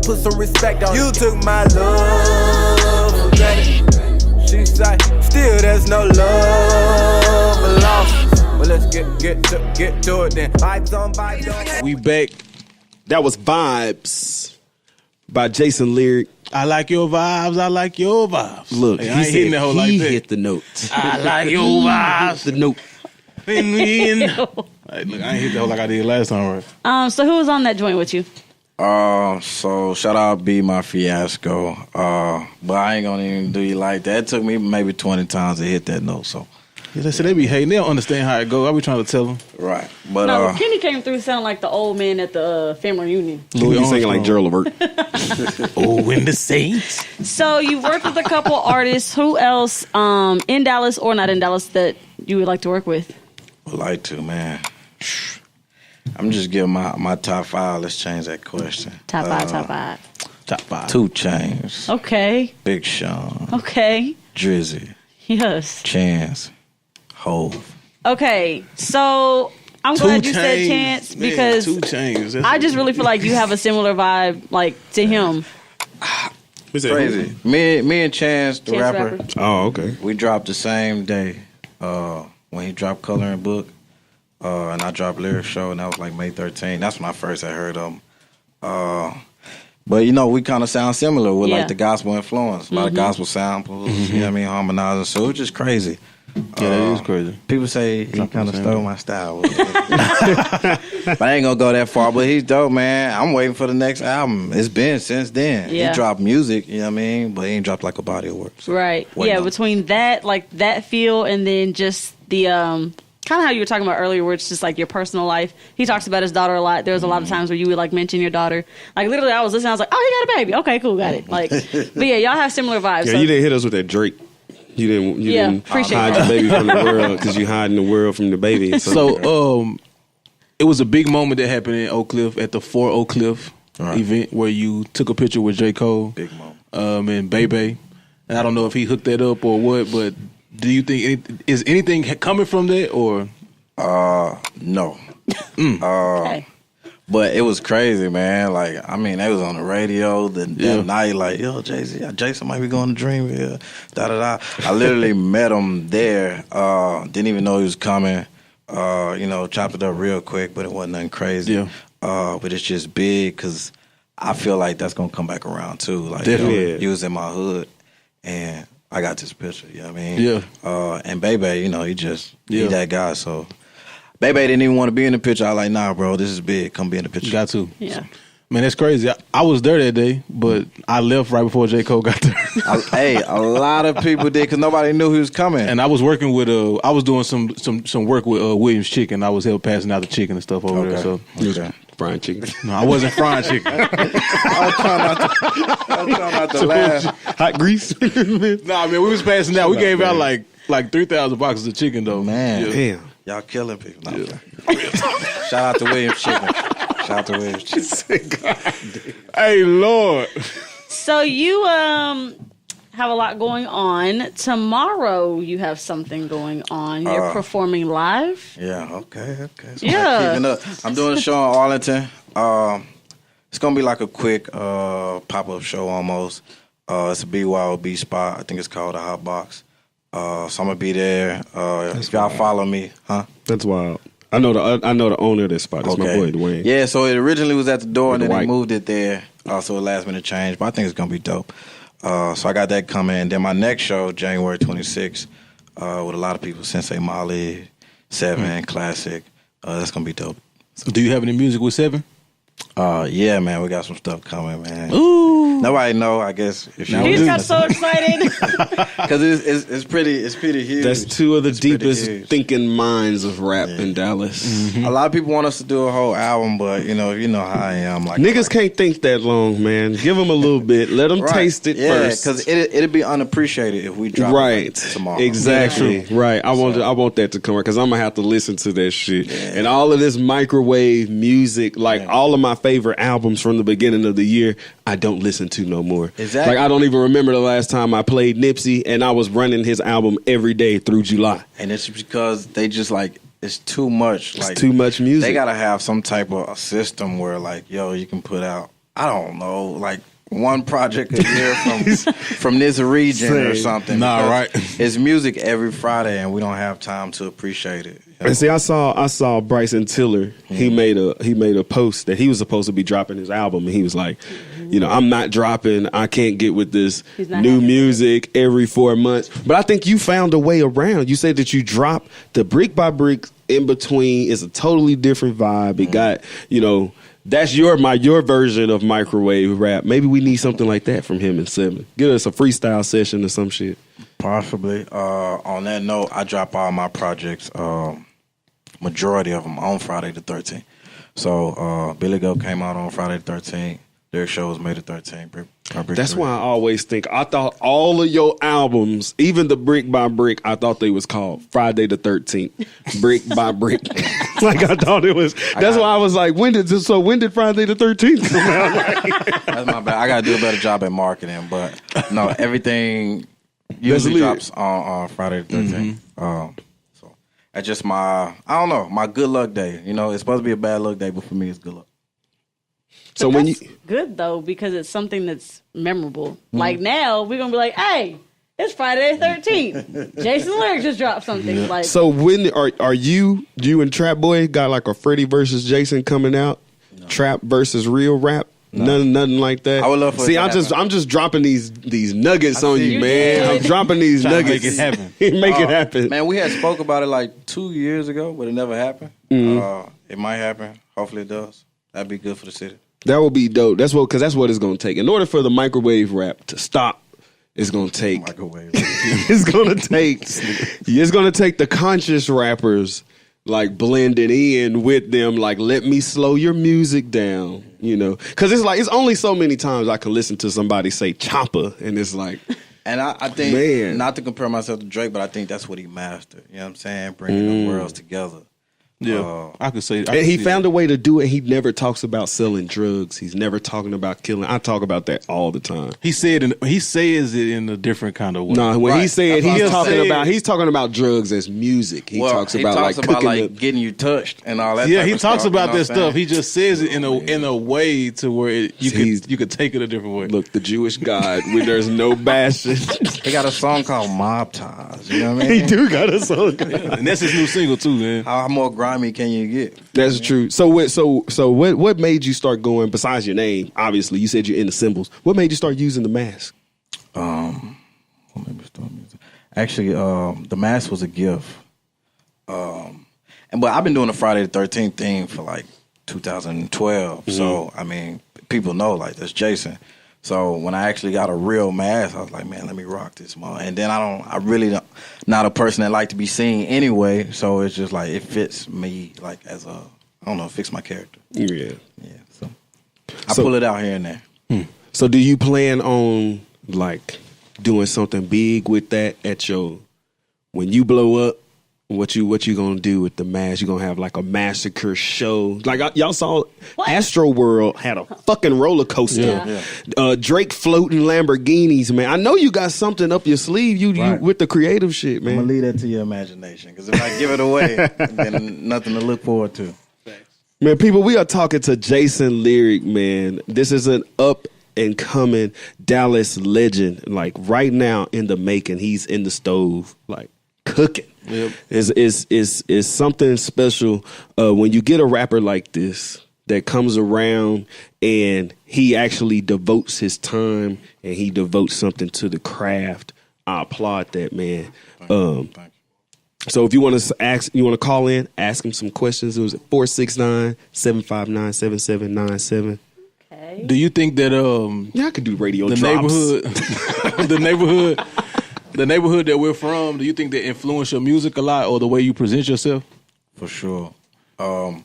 put some respect on it. You took my love for granted. She say, still there's no love lost. But let's get to it then. Vibes on vibes on. We back. That was Vibes by Jayson Lyric. I like your vibes. I like your vibes. Look, hey, he I ain't hitting that whole like that. hit the note. I like your vibes. The note. Hey, look, I ain't hit the whole like I did last time, right? So who was on that joint with you? So shout out BeMyFiasco. But I ain't gonna even do you like that. It took me maybe 20 times to hit that note. So Yeah, they be hating. They don't understand how it go. I be trying to tell them. right, but No, Kenny came through sounding like the old man at the family reunion. Louis be singing like Gerald Levert. Oh, in the Saints. So you worked with a couple artists. Who else in Dallas or not in Dallas that you would like to work with? would like to, man. I'm just giving my top 5. Let's change that question. Top five. Top 5. 2 Chainz, Okay. Big Sean, Okay. Drizzy, Yes. Chance, Hove. Okay. So I'm glad you said Chance because 2 Chainz. I just really feel like you have a similar vibe like to him. Crazy. Me and Chance, the Chance rapper, rapper. Oh, okay. we dropped the same day when he dropped Coloring Book, and I dropped Lyric Show, and that was like May 13th. That's when I first had heard of him. But, you know, we kind of sound similar with, like, the gospel influence. A lot of gospel samples, you know what I mean, harmonizing. So it's just crazy. Yeah, that is crazy. People say he kind of stole my style. But I ain't going to go that far. But he's dope, man. I'm waiting for the next album. It's been since then. Yeah. He dropped music, you know what I mean? But he ain't dropped, like, a body of work. So Right. waiting Yeah, on it. between that, like that feel and then just the kind of how you were talking about earlier where it's just like your personal life. He talks about his daughter a lot. There was a lot of times where you would like mention your daughter. Like literally I was listening, I was like, oh, he got a baby. Okay, cool, got it. Like, but yeah, y'all have similar vibes. Yeah, so. you didn't hit us with that Drake. You didn't appreciate hide that. your baby from the world because you hiding the world from the baby. So, it was a big moment that happened in Oak Cliff at the For Oak Cliff event where you took a picture with J. Cole. Big moment. And Bebe. And I don't know if he hooked that up or what, but do you think is anything coming from that or? No. Okay. But it was crazy, man. Like, I mean, they was on the radio that night, like, yo, Jayson might be going to Dreamville, da-da-da. I literally met him there. Didn't even know he was coming. You know, chopped it up real quick, but it wasn't nothing crazy. Yeah. But it's just big because I feel like that's going to come back around, too. Like, Definitely. you know, he was in my hood, and I got this picture, you know what I mean? Yeah. And Bebe, you know, he that guy, so... Bebe didn't even want to be in the picture. I was like, nah, bro, this is big. Come be in the picture. You got to. Yeah. Man, that's crazy. I was there that day, but I left right before J. Cole got there. Hey, a lot of people did because nobody knew he was coming. And I was working with I was doing some work with Williams Chicken. I was helping passing out the chicken and stuff over there. So frying chicken. no, I wasn't frying chicken. I was trying not to laugh. Hot grease. Nah, man, we was passing out. We gave out like 3,000 boxes of chicken though. Man. Yeah. Damn. Y'all killing people. No, shout out to Williams Chicken. Shout out to Williams Chicken. Hey, Lord. So you have a lot going on. Tomorrow you have something going on. You're performing live. Yeah, okay. So Yeah. keeping up. I'm doing a show in Arlington. It's going to be like a quick pop-up show almost. It's a BYOB spot. I think it's called a Hot Box. So I'm gonna be there. If y'all follow me, That's wild. I know the owner of this spot. That's my boy Dwayne. Yeah, so it originally was at the door, and then White. they moved it there. So a last minute change, but I think it's gonna be dope. So I got that coming. And then my next show, January 26th, with a lot of people, Sensei Molly, Seven, Classic. That's gonna be dope. So do you have any music with Seven? Yeah, man, we got some stuff coming, man. Ooh. Nobody know, I guess. If you He just got so excited. because it's pretty huge. That's two of the It's pretty deepest huge. thinking minds of rap in Dallas. A lot of people want us to do a whole album, but you know how I am. Like Niggas can't think that long, man. Give them a little bit. Let them taste it first. because it'd be unappreciated if we drop it tomorrow. Exactly. Right. I want that to come because I'm gonna have to listen to that shit and all of this microwave music. Like all of my favorite albums from the beginning of the year, I don't listen to no more. Exactly. Like I don't even remember the last time I played Nipsey, and I was running his album every day through July. And it's because they just like it's too much. It's too much music. They gotta have some type of a system where like, yo, you can put out I don't know, like one project a year from this region or something. Nah, right. It's music every Friday, and we don't have time to appreciate it. You know? And see, I saw Bryson Tiller. He made a post that he was supposed to be dropping his album, and he was like, I'm not dropping. I can't get with this new music every 4 months. But I think you found a way around. You said that you dropped the brick by brick in between. It's a totally different vibe. It got that's your version of microwave rap. Maybe we need something like that from him and Seven. Give us a freestyle session or some shit. Possibly. On that note, I drop all my projects, majority of them on Friday the 13th. So Billy Goat came out on Friday the 13th. Their show was May the 13th. That's why I always think, I thought all of your albums, even the brick by brick, I thought they was called Friday the 13th. Brick by brick. Like I thought it was. That's why I was like, when did Friday the 13th come out? That's my bad. I got to do a better job at marketing. But no, everything usually drops on Friday the 13th. So that's just my good luck day. It's supposed to be a bad luck day, but for me, it's good luck. So when you good though, because it's something that's memorable. Like now we're gonna be like, hey, it's Friday the 13th. Jason Lyric just dropped something. Yeah. Like, so when are you and Trap Boy got like a Freddie versus Jason coming out? No. Trap versus real rap? No. Nothing like that. I would love for See, I'm just dropping these nuggets on you, man. I'm dropping these nuggets. Make it happen. Make it happen. Man, we had spoke about it like 2 years ago, but it never happened. It might happen. Hopefully it does. That'd be good for the city. That would be dope. That's what it's going to take. In order for the microwave rap to stop, it's going to take. Microwave. It's going to take the conscious rappers like blending in with them. Like, let me slow your music down. Because it's only so many times I can listen to somebody say chopper, and it's like. And I think, man. Not to compare myself to Drake, but I think that's what he mastered. You know what I'm saying? Bringing the worlds together. Yeah, I could say. And he found a way to do it. He never talks about selling drugs. He's never talking about killing. I talk about that all the time. He says it in a different kind of way. No, when he said he's talking about drugs as music. He talks about getting you touched and all that. Yeah, he talks about that stuff. He just says it in a way to where you could take it a different way. Look, the Jewish God, where there's no bashing. He got a song called Mob Ties. You know what I mean? He do got a song, and that's his new single too, man. How more grimy can you get? That's true. So what made you start going, besides your name? Obviously, you said you're into symbols. What made you start using the mask? What made me start using? Actually, the mask was a gift. But I've been doing the Friday the 13th thing for like 2012. Mm-hmm. So I mean, people know like that's Jayson. So when I actually got a real mask, I was like, man, let me rock this mother. And then I really don't, not a person that like to be seen anyway. So it's just like, it fits me like as it fits my character. Yeah. Yeah. So I pull it out here and there. So do you plan on like doing something big with that when you blow up? What you gonna do with the mask? You gonna have like a massacre show? Like y'all saw, Astro World had a fucking roller coaster. Yeah. Drake floating Lamborghinis, man. I know you got something up your sleeve. You with the creative shit, man. I'm gonna leave that to your imagination, because if I give it away, then nothing to look forward to. Man, people, we are talking to Jayson Lyric, man. This is an up and coming Dallas legend. Like right now in the making, he's in the stove, like cooking. Yep. Is something special when you get a rapper like this that comes around and he actually devotes his time and he devotes something to the craft. I applaud that, man. Thank you. So if you want to call in, ask him some questions. It was at 469-759-7797. Okay. Do you think that I could do radio the drops. The neighborhood that we're from, do you think that influence your music a lot or the way you present yourself? For sure. I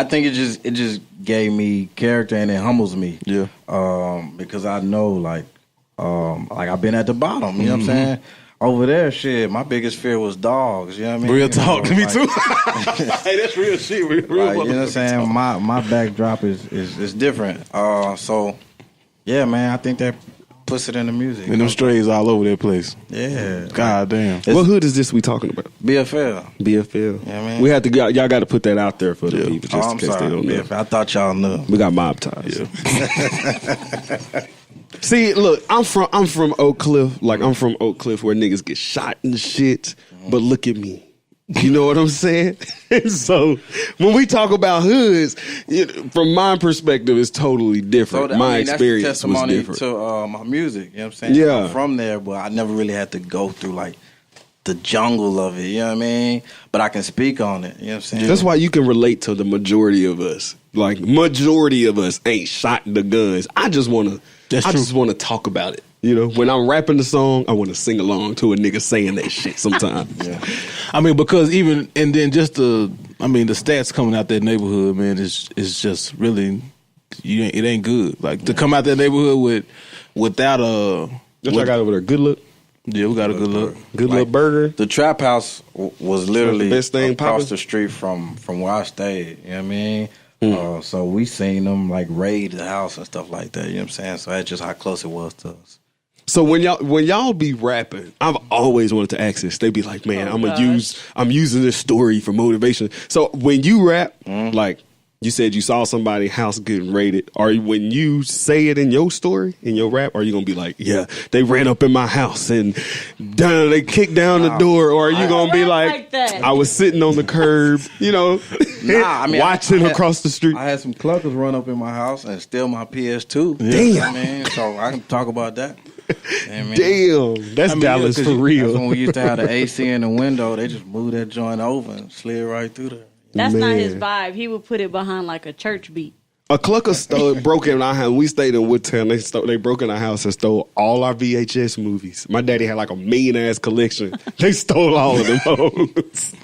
think it just gave me character and it humbles me. Yeah. Because I know like I've been at the bottom, you know what I'm saying? Over there, shit, my biggest fear was dogs, you know what I mean? Real talk, me too. Hey, that's real shit. Real you know what I'm saying? My backdrop is different. So yeah, man, I think that puts it in the music. And them strays all over that place. Yeah. God damn. What hood is this we talking about? BFL. BFL. Yeah, man. We have to y'all got to put that out there for the people just I'm in case sorry. they don't know. BFL. I thought y'all knew. We got mob ties. See, look, I'm from Oak Cliff. Like I'm from Oak Cliff where niggas get shot and shit. But look at me. You know what I'm saying? And so when we talk about hoods, from my perspective, it's totally different. My experience that's the testimony was different. to my music. You know what I'm saying? Yeah. I'm from there, but I never really had to go through like the jungle of it. You know what I mean? But I can speak on it. You know what I'm saying? That's why you can relate to the majority of us. Like majority of us ain't shot the guns. I just want to talk about it. You know, when I'm rapping the song, I want to sing along to a nigga saying that shit sometimes. Yeah. I mean, because even, and then just the stats coming out that neighborhood, man, is just really, it ain't good. Like, to come out that neighborhood without a... What y'all got over there? Good look? Yeah, we got a good look. Good look burger? The Trap House was literally the best thing across poppin'? the street from where I stayed. You know what I mean? So we seen them like raid the house and stuff like that. You know what I'm saying? So that's just how close it was to us. So when y'all be rapping, I've always wanted to ask this. They be like, man, I'm using this story for motivation. So when you rap, like you said you saw somebody's house getting raided, or when you say it in your story, in your rap, are you gonna be like, yeah, they ran up in my house and they kicked down the door, or are you gonna be like I was sitting on the curb, watching across the street? I had some cluckers run up in my house and steal my PS2. Damn. Man, so I can talk about that. Damn, that's Dallas for real. That's when we used to have the AC in the window. They just moved that joint over and slid right through there. That's not his vibe. He would put it behind like a church beat. A clucker broke in our house. We stayed in Woodtown. They broke in our house and stole all our VHS movies. My daddy had like a mean-ass collection. They stole all of them hoes.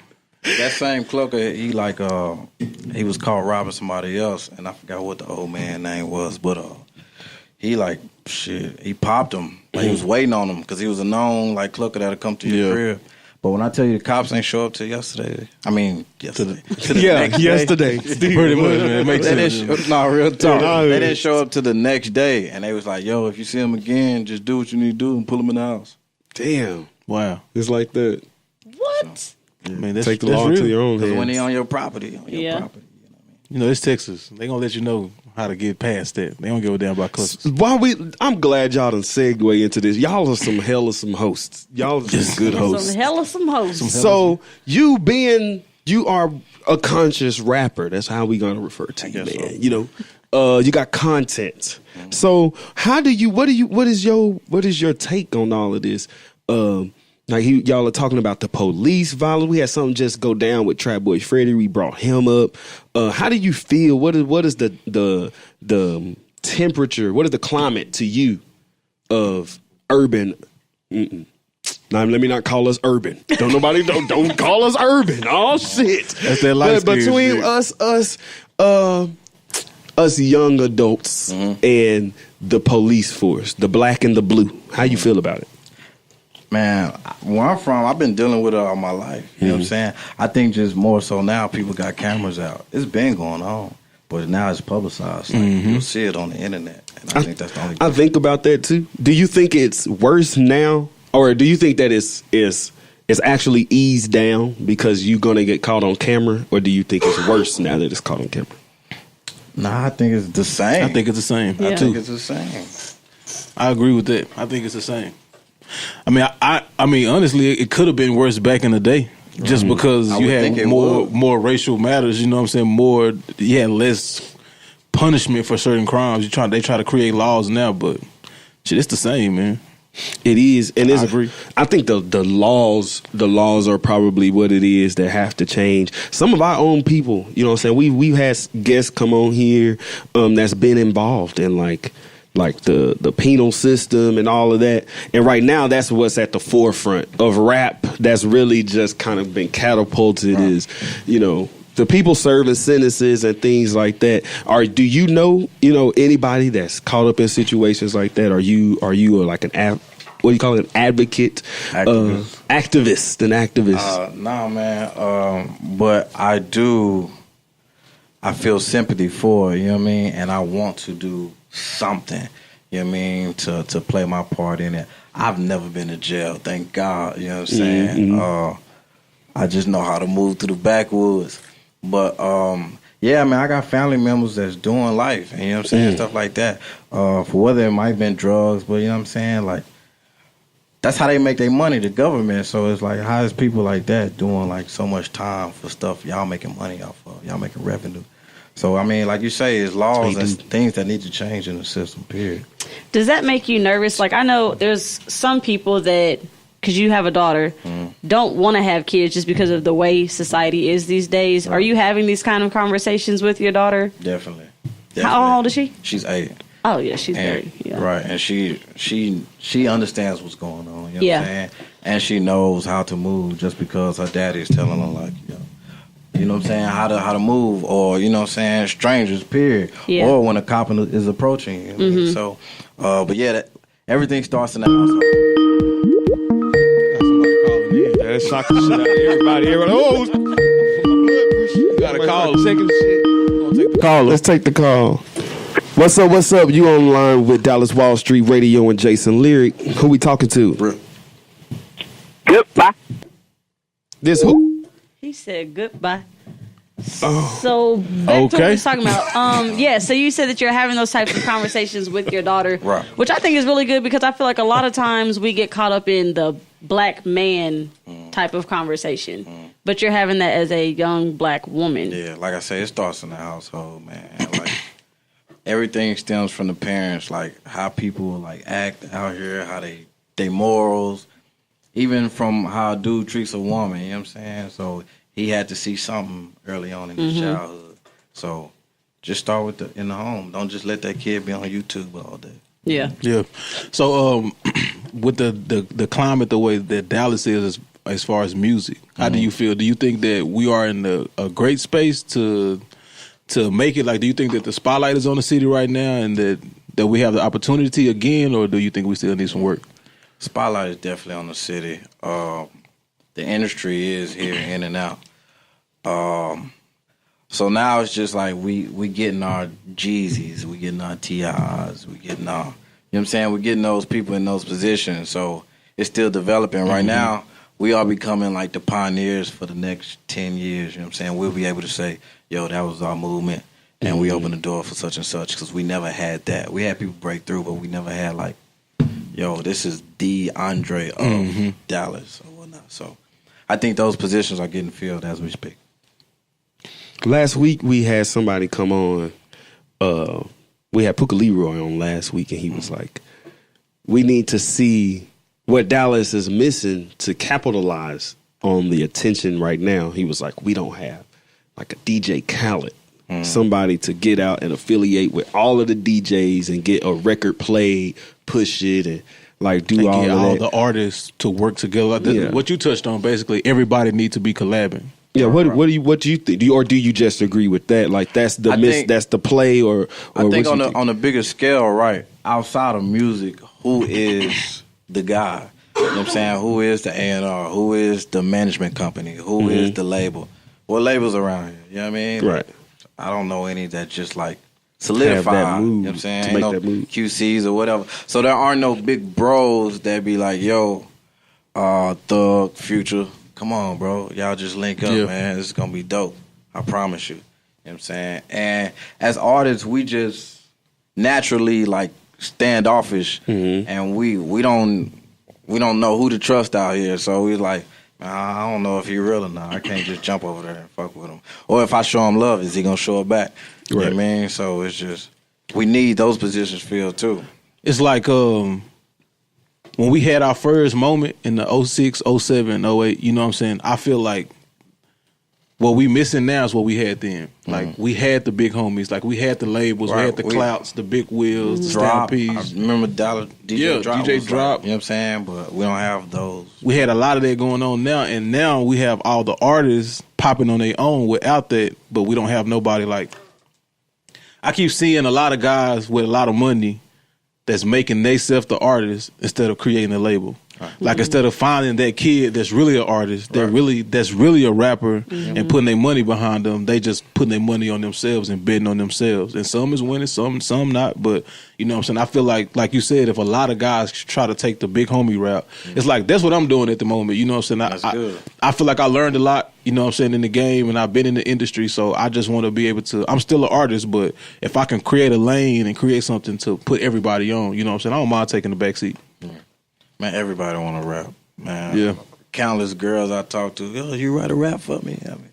That same clucker, he was caught robbing somebody else, and I forgot what the old man name was, but he popped him. Like, he was waiting on him because he was a known like clucker that'll come to your crib. But when I tell you the cops ain't show up till yesterday, yesterday. Yesterday. Pretty much, man. It makes sense. Real talk. They didn't show up till the next day, and they was like, yo, if you see him again, just do what you need to do and pull him in the house. Damn. Wow. It's like that. What? I mean, Take the law into your own hands. When they on your property, You know, it's Texas. They gonna let you know how to get past that. They don't give a damn about clusters. I'm glad y'all done segue into this. Y'all are some hosts. Y'all are just good hosts. Some hosts. So you are a conscious rapper. That's how we gonna refer to you, man. So. You know, you got content. Mm-hmm. So what is your take on all of this? Like y'all are talking about the police violence. We had something just go down with Trap Boy Freddy. We brought him up. How do you feel? What is the temperature? What is the climate to you of urban? Now let me not call us urban. Don't call us urban. Oh shit! That's that life. But between us young adults and the police force, the black and the blue. How you feel about it? Man, where I'm from, I've been dealing with it all my life. You know what I'm saying? I think just more so now people got cameras out. It's been going on, but now it's publicized. Like, you'll see it on the internet. And I think that's the only thing. I think about that too. Do you think it's worse now? Or do you think that it's actually eased down because you're going to get caught on camera? Or do you think it's worse now that it's caught on camera? Nah, I think it's the same. I think it's the same. Yeah. I think it's the same. I agree with that. I think it's the same. I mean, honestly, it could have been worse back in the day, just because you had more racial matters. You know what I'm saying? You had less punishment for certain crimes. They try to create laws now, but shit, it's the same, man. It is, and I agree. I think the laws are probably what it is that have to change. Some of our own people, you know what I'm saying? We've had guests come on here that's been involved in like the penal system and all of that. And right now, that's what's at the forefront of rap. That's really just kind of been catapulted is, the people serving sentences and things like that. Do you know anybody that's caught up in situations like that? Are you like what do you call it? An advocate? Activist. An activist. No, man. But I feel sympathy for, you know what I mean? And I want to do something. you know what I mean, to play my part in it. I've never been to jail, thank God, you know what I'm saying? I just know how to move through the backwoods. But, yeah, man, I got family members that's doing life, and you know what I'm saying, stuff like that. For whether it might have been drugs, but you know what I'm saying, like, that's how they make their money, the government. So it's like, how is people like that doing like so much time for stuff y'all making money off of, y'all making revenue? So, I mean, like you say, it's laws and things that need to change in the system, period. Does that make you nervous? Like, I know there's some people that, because you have a daughter, don't want to have kids just because of the way society is these days. Right. Are you having these kind of conversations with your daughter? Definitely. How old is she? She's 8. Oh, yeah, she's very, yeah. Right, and she understands what's going on, you know what I'm saying? And she knows how to move just because her daddy is telling her, like, you know what I'm saying, how to move, or, you know what I'm saying, strangers, period. Yeah. Or when a cop is approaching you. Know what I mean? So, but yeah, everything starts in the household. That shocked the shit out of everybody. Oh, you gotta call. Second shit. Take the call. Let's take the call. What's up? What's up? You online with Dallas Wall Street Radio and Jayson Lyric. Who we talking to? Goodbye. This who? He said goodbye. So back to what we was talking about. Yeah, so you said that you're having those types of conversations with your daughter, right? Which I think is really good, because I feel like a lot of times we get caught up in the black man type of conversation, but you're having that as a young black woman. Yeah, like I say, it starts in the household, man. Like, everything stems from the parents, like how people like act out here, how they morals, even from how a dude treats a woman, you know what I'm saying? So he had to see something early on in his childhood. So just start with in the home. Don't just let that kid be on YouTube all day. Yeah. Yeah. So with the climate, the way that Dallas is as far as music, how do you feel? Do you think that we are in a great space to make it? Like, do you think that the spotlight is on the city right now and that we have the opportunity again, or do you think we still need some work? Spotlight is definitely on the city. The industry is here in and out. So now it's just like we getting our Jeezys, we getting our T.I.s, we getting our, you know what I'm saying? We're getting those people in those positions. So it's still developing. Right now, we are becoming like the pioneers for the next 10 years. You know what I'm saying? We'll be able to say, yo, that was our movement, and we opened the door for such and such, because we never had that. We had people break through, but we never had like, yo, this is the Andre of Dallas or whatnot. So I think those positions are getting filled as we speak. Last week we had somebody come on. We had Puka Leroy on last week, and he was like, we need to see what Dallas is missing to capitalize on the attention right now. He was like, we don't have like a DJ Khaled, somebody to get out and affiliate with all of the DJs and get a record played, push it, and like do all of that. The artists to work together. What you touched on, basically, everybody needs to be collabing. Yeah, what do you think? Do you just agree with that? Like that's the play, or I think on a bigger scale, right? Outside of music, who is the guy? You know what I'm saying? Who is the A&R? Who is the management company? Who is the label? What labels around here? You know what I mean? Right. I don't know any that just like solidify. That move, you know what I'm saying? to make that move. QCs or whatever. So there are no big bros that be like, yo, Thug, Future, come on, bro. Y'all just link up, man. This is going to be dope. I promise you. You know what I'm saying? And as artists, we just naturally like standoffish, and we don't know who to trust out here. So we like, I don't know if he real or not. I can't just jump over there and fuck with him. Or if I show him love, is he going to show it back? You know what I mean? So it's just, we need those positions filled too. It's like when we had our first moment in the 06, 07, 08, you know what I'm saying? I feel like what we missing now is what we had then. Like, we had the big homies. Like, we had the labels. We had the clouts, the big wheels, the stampedes. I remember DJ Drop. DJ Drop. Like, you know what I'm saying? But we don't have those. We had a lot of that going on now, and now we have all the artists popping on their own without that, but we don't have nobody like... I keep seeing a lot of guys with a lot of money that's making themselves the artist instead of creating a label. Like instead of finding that kid that's really an artist, that's really a rapper, and putting their money behind them, they just putting their money on themselves and betting on themselves. And some is winning, some not. But you know what I'm saying? I feel like you said, if a lot of guys try to take the big homie route, it's like that's what I'm doing at the moment. You know what I'm saying? I feel like I learned a lot, you know what I'm saying, in the game, and I've been in the industry, so I just want to be able to. I'm still an artist, but if I can create a lane and create something to put everybody on, you know what I'm saying, I don't mind taking the backseat. Man, everybody want to rap, man. Yeah. Countless girls I talk to, yo, you write a rap for me? I mean,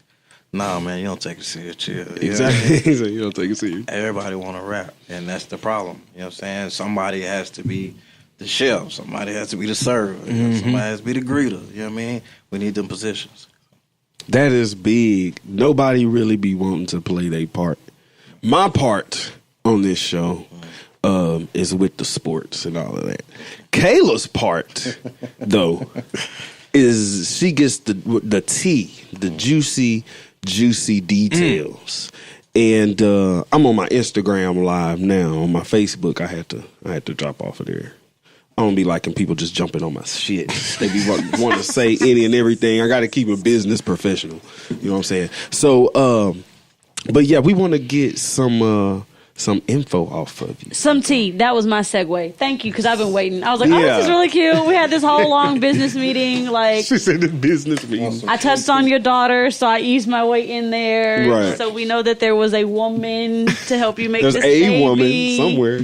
nah, man, you don't take it serious. Chill. Exactly. You don't take it serious. Everybody want to rap, and that's the problem. You know what I'm saying? Somebody has to be the chef. Somebody has to be the server. Somebody has to be the greeter. You know what I mean? We need them positions. That is big. Nobody really be wanting to play their part. My part on this show is with the sports and all of that. Kayla's part, though, is she gets the tea, the juicy details. And I'm on my Instagram live now. On my Facebook, I had to drop off of there. I don't be liking people just jumping on my shit. They be want to say any and everything. I got to keep it business professional. You know what I'm saying? So, but yeah, we want to get some info off of you. Some tea. That was my segue. Thank you, because I've been waiting. I was like, this is really cute. We had this whole long business meeting. Like, she said the business meeting. I touched on your daughter, so I eased my way in there. Right. So we know that there was a woman to help you make There's this a woman baby. somewhere.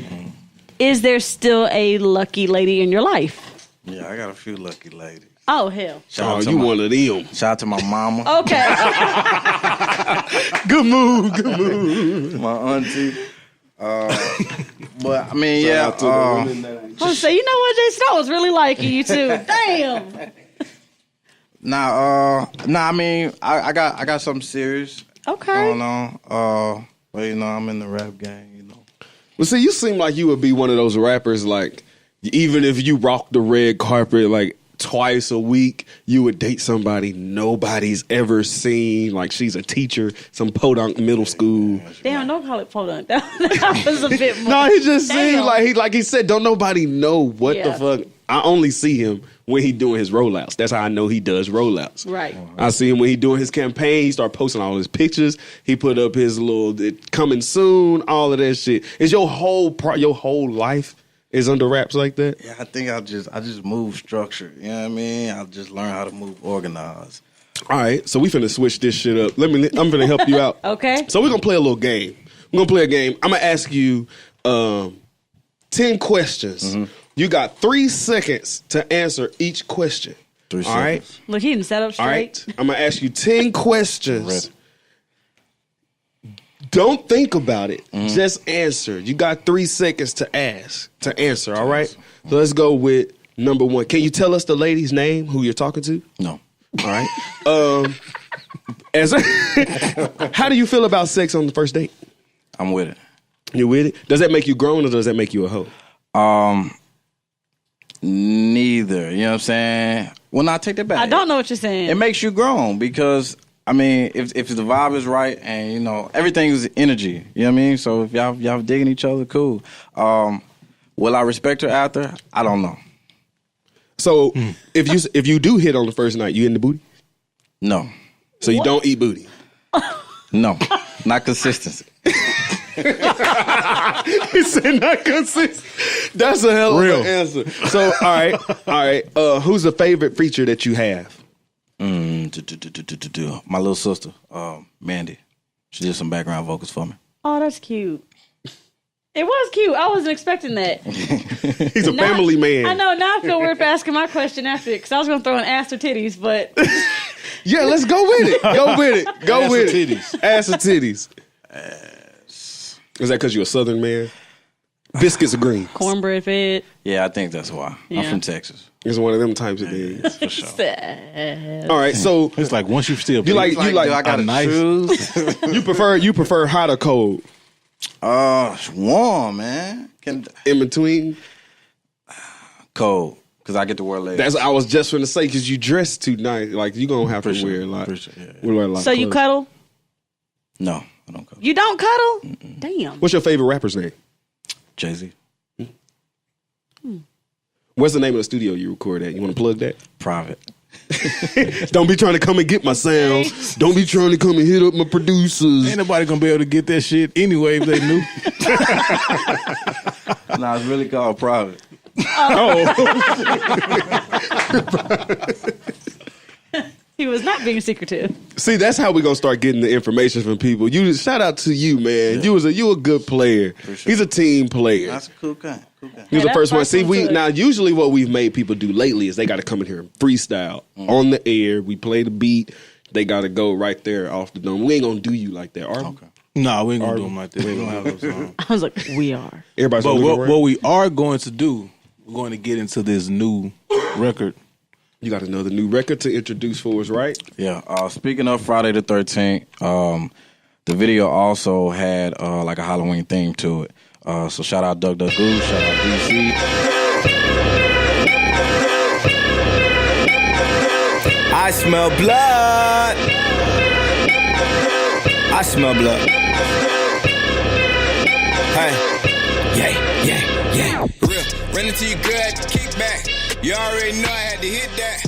Is there still a lucky lady in your life? Yeah, I got a few lucky ladies. Oh, hell. You one of them. Shout out to my mama. Okay. Good move. My auntie. But I mean, Shout out to the women that I was say, you know what, Jayson? I was really liking you too. Damn. I mean, I got something serious Okay. going on. Well, you know, I'm in the rap game, you know. Well, see, you seem like you would be one of those rappers, like, even if you rock the red carpet, like, twice a week, you would date somebody nobody's ever seen. Like, she's a teacher, some podunk middle school. Damn, don't call it podunk. That was a bit more. No, he just Damn. seemed like he said, don't nobody know what the fuck. I only see him when he doing his rollouts. That's how I know he does rollouts. Right. I see him when he doing his campaign. He start posting all his pictures. He put up his little coming soon, all of that shit. Is your whole life is under wraps like that? Yeah, I think I just move structured. You know what I mean? I just learn how to move organized. All right, so we finna switch this shit up. I'm finna help you out. Okay. So we're gonna play a little game. We're gonna play a game. I'm gonna ask you 10 questions. Mm-hmm. You got 3 seconds to answer each question. 3 seconds. All right. Look, he didn't set up straight. All right. I'm gonna ask you 10 questions. Ready. Don't think about it. Mm-hmm. Just answer. You got 3 seconds to answer. All right. So let's go with number 1. Can you tell us the lady's name who you're talking to? No. All right. How do you feel about sex on the first date? I'm with it. You with it? Does that make you grown or does that make you a hoe? Neither. You know what I'm saying? Well, now take that back. I don't know what you're saying. It makes you grown because, I mean, if the vibe is right and, you know, everything is energy. You know what I mean? So if y'all digging each other, cool. Will I respect her after? I don't know. So if you do hit on the first night, you in the booty? No. So you don't eat booty? No. Not consistency. He said not consistent. That's a hell of an answer. So, all right. Who's the favorite feature that you have? My little sister, Mandy. She did some background vocals for me. Oh, that's cute. It was cute. I wasn't expecting that. He's a family man. I know. Now I feel weird for asking my question after it because I was going to throw in ass or titties, but yeah, let's go with it. Go with it. Go Ass with or it. titties. Ass or titties. Is that because you're a Southern man? Biscuits are green. cornbread fed. Yeah, I think that's why. Yeah. I'm from Texas. It's one of them types of things. For sure. All right, so It's like once you still you like Do I gotta nice. choose? you prefer hot or cold? It's warm, man. In between? Cold, because I get to wear legs. I was just going to say because you dress too nice. Like you gonna have to wear a lot. Wear a lot So of you clothes. cuddle? No, I don't cuddle. You don't cuddle? Damn. What's your favorite rapper's name? Jay-Z. What's the name of the studio you record at? You want to plug that? Private. Don't be trying to come and get my sound. Don't be trying to come and hit up my producers. Ain't nobody gonna be able to get that shit anyway if they knew. Nah, it's really called Private. He was not being secretive. See, that's how we gonna start getting the information from people. You shout out to you, man. Yeah. You a good player. For sure. He's a team player. That's a cool guy. He was the that's first one. See, fucking good. now usually what we've made people do lately is they got to come in here and freestyle on the air. We play the beat. They got to go right there off the dome. We ain't gonna do you like that, are we? Okay. Nah, we ain't gonna do them like that. We don't have those songs. I was like, we are. Everybody's But looking around. what we are going to do, we're going to get into this new record. You got another new record to introduce for us, right? Yeah. Speaking of Friday the 13th, the video also had like a Halloween theme to it. So shout out Doug Goose, shout out DC. I smell blood. I smell blood. Hey, yeah. Real, run into your girl at the kickback. You already know I had to hit that.